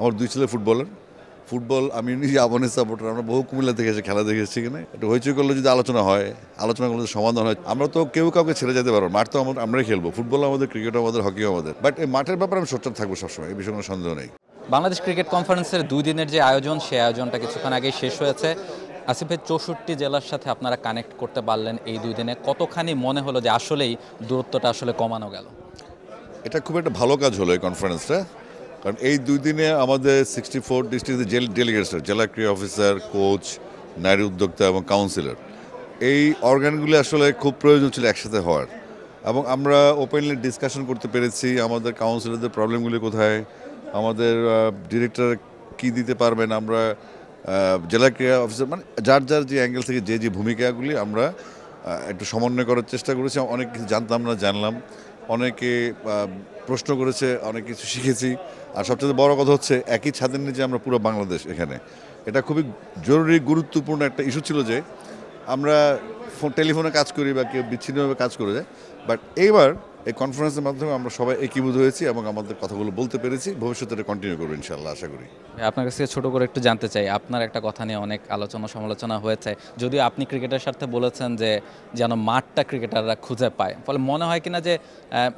আমার দুই ছেলে ফুটবলার। ফুটবল আমি নিজে আবাহনীর সাপোর্টার। আমরা বহু কুমিল্লা থেকে এসে খেলা দেখে এসেছি এখানে। একটু হইচই করলে যদি আলোচনা হয়, আলোচনা করলে যদি সমাধান হয়, আমরা তো কেউ কাউকে ছেড়ে যেতে পারবো। মাঠ তো আমরাই খেলবো। ফুটবল আমাদের, ক্রিকেট আমাদের, হকিও আমাদের। বাট এই মাঠের ব্যাপারে আমি সোচ্চার থাকবো সবসময়, এই বিষয়ে কোনো সন্দেহ নেই। বাংলাদেশ ক্রিকেট কনফারেন্সের 2 দিনের যে আয়োজন, সেই আয়োজনটা কিছুক্ষণ আগেই শেষ হয়েছে। আসিফ ভাই, 64 জেলার সাথে আপনারা কানেক্ট করতে পারলেন এই 2 দিনে। কতখানি মনে হলো যে আসলেই দূরত্বটা আসলে কমানো গেল? এটা খুব একটা ভালো কাজ হলো এই কনফারেন্সটা। কারণ এই 2 দিনে আমাদের 64 ডিস্ট্রিক্টের ডেলিগেটসরা, জেলা ক্রীড়া অফিসার, কোচ, নারী উদ্যোক্তা এবং কাউন্সিলর, এই অর্গানগুলি আসলে খুব প্রয়োজন ছিল একসাথে হওয়ার। এবং আমরা ওপেনলি ডিসকাশন করতে পেরেছি আমাদের কাউন্সিলরদের প্রবলেমগুলি কোথায়, আমাদের ডিরেক্টর কি দিতে পারবেন, আমরা জেলা ক্রীড়া অফিসার, মানে যার যার যে অ্যাঙ্গেল থেকে যে যে ভূমিকাগুলি আমরা একটু সমন্বয় করার চেষ্টা করেছি। অনেক কিছু জানতাম না, জানলাম। অনেকে প্রশ্ন করেছে, অনেক কিছু শিখেছি। আর সবচেয়ে বড় কথা হচ্ছে একই ছাদের নিচে আমরা পুরো বাংলাদেশ এখানে। এটা খুবই জরুরি, গুরুত্বপূর্ণ একটা ইস্যু ছিল যে আমরা টেলিফোনে কাজ করি বা কেউ বিচ্ছিন্নভাবে কাজ করে যায়। বাট এইবার এই কনফারেন্সের মাধ্যমে আমরা সবাই একীভূত হয়েছি এবং আমাদের কথাগুলো বলতে পেরেছি। ভবিষ্যতে এটা কন্টিনিউ করবো ইনশাআল্লাহ, আশা করি। আপনার কাছে ছোট করে একটু জানতে চাই, আপনার একটা কথা নিয়ে অনেক আলোচনা সমালোচনা হয়েছে, যদিও আপনি ক্রিকেটের সাথে বলেছেন যে যেন মাঠটা ক্রিকেটাররা খুঁজে পায়। ফলে মনে হয় কিনা যে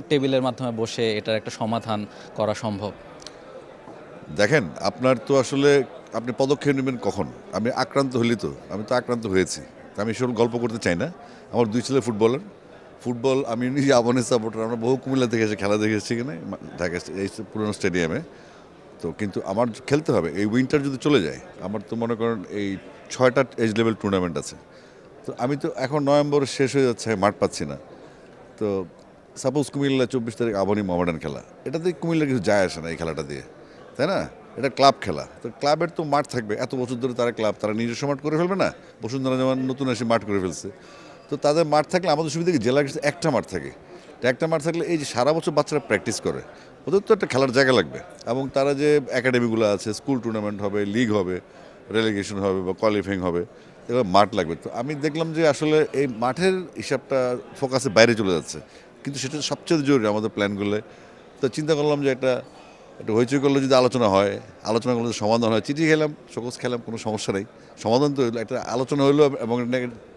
টেবিলের মাধ্যমে বসে এটার একটা সমাধান করা সম্ভব? দেখেন, আপনার তো আসলে আপনি পদক্ষেপ নেবেন কখন? আমি আক্রান্ত হলি তো, আমি তো আক্রান্ত হয়েছি। আমি সেসব গল্প করতে চাই না। আমার দুই ছেলে ফুটবলার। ফুটবল আমি নিজে আবাহনীর সাপোর্টার। আমরা বহু কুমিল্লা থেকে এসে খেলা দেখে এসেছি এখানে ঢাকা এই পুরোনো স্টেডিয়ামে। তো কিন্তু আমার খেলতে হবে। এই উইন্টার যদি চলে যায়, আমার তো মনে করেন এই 6টা এজ লেভেল টুর্নামেন্ট আছে। তো আমি তো এখন নভেম্বর শেষ হয়ে যাচ্ছে, মাঠ পাচ্ছি না। তো সাপোজ কুমিল্লা 24 তারিখ আবাহনী মোহামেডান খেলা, এটাতে কুমিল্লার কিছু যায় আসে না এই খেলাটা দিয়ে, তাই না? এটা ক্লাব খেলা, তো ক্লাবের তো মাঠ থাকবে। এত বছর ধরে তারা ক্লাব, তারা নিজস্ব মাঠ করে ফেলবে না? বসুন্ধরা যেমন নতুন এসে মাঠ করে ফেলছে। তো তাদের মাঠ থাকলে আমাদের সুবিধা কি, জেলার কাছে একটা মাঠ থাকে। তো একটা মাঠ থাকলে এই যে সারা বছর বাচ্চারা প্র্যাকটিস করে, ওদের তো একটা খেলার জায়গা লাগবে। এবং তারা যে একাডেমিগুলো আছে, স্কুল টুর্নামেন্ট হবে, লিগ হবে, রেলিগেশন হবে বা কোয়ালিফাইং হবে, এবার মাঠ লাগবে। তো আমি দেখলাম যে আসলে এই মাঠের হিসাবটা ফোকাসের বাইরে চলে যাচ্ছে, কিন্তু সেটা সবচেয়ে জরুরি আমাদের প্ল্যানগুলো। তো চিন্তা করলাম যে একটু হইচই করলে যদি আলোচনা হয়, আলোচনা করলে যদি সমাধান হয়। চিঠি খেলাম, শোকজ খেলাম, কোনো সমস্যা নেই। সমাধান তো হইলো, একটা আলোচনা হইলো এবং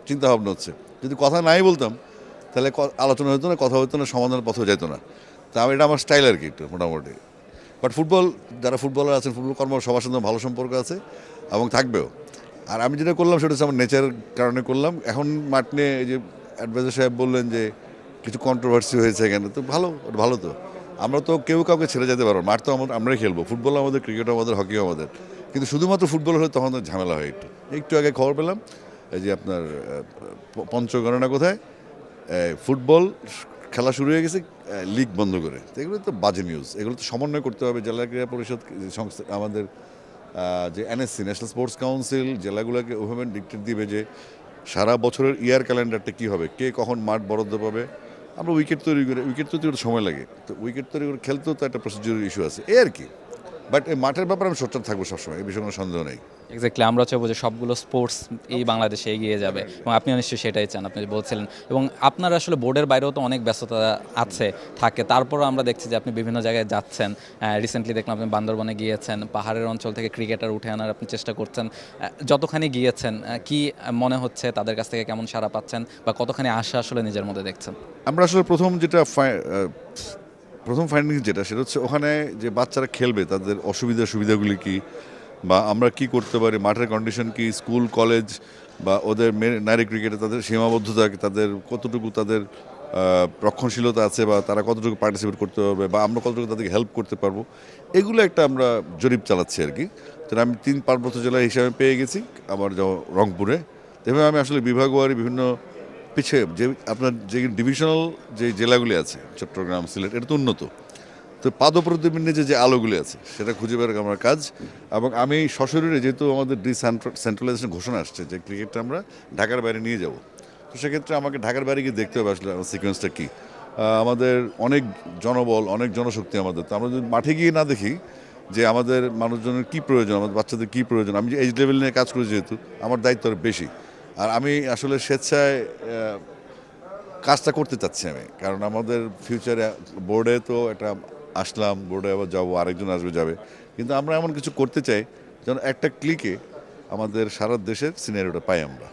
চিন্তা ভাবনা হচ্ছে। যদি কথা নাই বলতাম তাহলে আলোচনা হতো না, কথা হতো না, সমাধানের পথেও যেত না। তা এটা আমার স্টাইল আর কি, একটু মোটামুটি। বাট ফুটবল, যারা ফুটবলার আছেন, ফুটবল কর্ম সবার সাথে ভালো সম্পর্ক আছে এবং থাকবেও। আর আমি যেটা করলাম সেটা হচ্ছে আমার নেচারের কারণে করলাম। এখন মাঠ নিয়ে এই যে অ্যাডভাইজার সাহেব বললেন যে কিছু কন্ট্রোভার্সি হয়েছে এখানে, তো ভালো, ভালো তো। আমরা তো কেউ কাউকে ছেড়ে যেতে পারবো। মাঠ তো আমরাই খেলবো। ফুটবল আমাদের, ক্রিকেট আমাদের, হকিও আমাদের। কিন্তু শুধুমাত্র ফুটবল হলে তখন তো ঝামেলা হয়। একটু আগে খবর পেলাম এই যে আপনার পঞ্চগণনা কোথায় ফুটবল খেলা শুরু হয়ে গেছে, লিগ বন্ধ করে। তো এগুলো তো বাজে নিউজ। এগুলো তো সমন্বয় করতে হবে। জেলা ক্রীড়া পরিষদ, সংস্থা, আমাদের যে এনএসসি, ন্যাশনাল স্পোর্টস কাউন্সিল, জেলাগুলোকে ওভাবে ডিক্টেট দিবে যে সারা বছরের ইয়ার ক্যালেন্ডারটা কী হবে, কে কখন মাঠ বরাদ্দ পাবে। আমরা উইকেট তৈরি করতে সময় লাগে। তো উইকেট তৈরি করে খেলতেও তো একটা প্রসিডিউর ইস্যু আছে, এই আর কি। বাট এই মাঠের ব্যাপারে আমি সোচ্চার থাকবো সবসময়, এই বিষয়ে কোনো সন্দেহ নেই। এক্স্যাক্টলি, আমরা চাইবো যে সবগুলো স্পোর্টস এই বাংলাদেশে এগিয়ে যাবে, এবং আপনিও নিশ্চয়ই সেটাই চান, আপনি বলছিলেন। এবং আপনার আসলে বোর্ডের বাইরেও তো অনেক ব্যস্ততা আছে, থাকে, তারপরও আমরা দেখছি যে আপনি বিভিন্ন জায়গায় যাচ্ছেন। রিসেন্টলি দেখলাম আপনি বান্দরবনে গিয়েছেন, পাহাড়ের অঞ্চল থেকে ক্রিকেটার উঠে আনার আপনি চেষ্টা করছেন। যতখানি গিয়েছেন, কি মনে হচ্ছে, তাদের কাছ থেকে কেমন সাড়া পাচ্ছেন, বা কতখানি আশা আসলে নিজের মধ্যে দেখছেন? আমরা আসলে প্রথম ফাইন্ডিং যেটা, সেটা হচ্ছে ওখানে যে বাচ্চারা খেলবে তাদের সুবিধাগুলি কি, বা আমরা কি করতে পারি, মাঠের কন্ডিশন কি, স্কুল কলেজ বা ওদের নারী ক্রিকেটে তাদের সীমাবদ্ধতা, তাদের কতটুকু তাদের রক্ষণশীলতা আছে, বা তারা কতটুকু পার্টিসিপেট করতে পারবে, বা আমরা কতটুকু তাদেরকে হেল্প করতে পারবো, এগুলো একটা আমরা জরিপ চালাচ্ছি আর কি। তো আমি 3 পার্বত্য জেলা হিসাবে পেয়ে গেছি আমার রংপুরে। এভাবে আমি আসলে বিভাগওয়ারি বিভিন্ন পিছিয়ে যে আপনার যে ডিভিশনাল যে জেলাগুলি আছে, চট্টগ্রাম, সিলেট, এটা তো উন্নত। তো পাদপ্রতিবিম্বে যে আলোগুলি আছে সেটা খুঁজে বের আমার কাজ। এবং আমি সশরীরে, যেহেতু আমাদের সেন্ট্রালাইজেশন ঘোষণা আসছে যে ক্রিকেটটা আমরা ঢাকার বাইরে নিয়ে যাব, তো সেক্ষেত্রে আমাকে ঢাকার বাইরে গিয়ে দেখতে হবে আসলে আমার সিকোয়েন্সটা কী। আমাদের অনেক জনবল, অনেক জনশক্তি আমাদের। তো আমরা যদি মাঠে গিয়ে না দেখি যে আমাদের মানুষজনের কী প্রয়োজন, আমাদের বাচ্চাদের কী প্রয়োজন, আমি যে এজ লেভেল নিয়ে কাজ করি যেহেতু আমার দায়িত্ব আরও বেশি। আর আমি আসলে স্বেচ্ছায় কাজটা করতে চাচ্ছি আমি, কারণ আমাদের ফিউচারে বোর্ডে তো একটা আসলাম, বোর্ডে আবার যাবো, আরেকজন আসবে যাবে, কিন্তু আমরা এমন কিছু করতে চাই যেন একটা ক্লিকে আমাদের সারা দেশের সিনারিওটা পাই আমরা।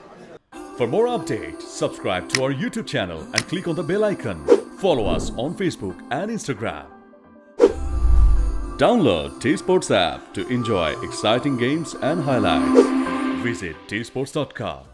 For more updates, subscribe to our YouTube channel and click on the bell icon. Follow us on Facebook and Instagram. Download T-Sports app to enjoy exciting games and highlights. Visit tsports.com.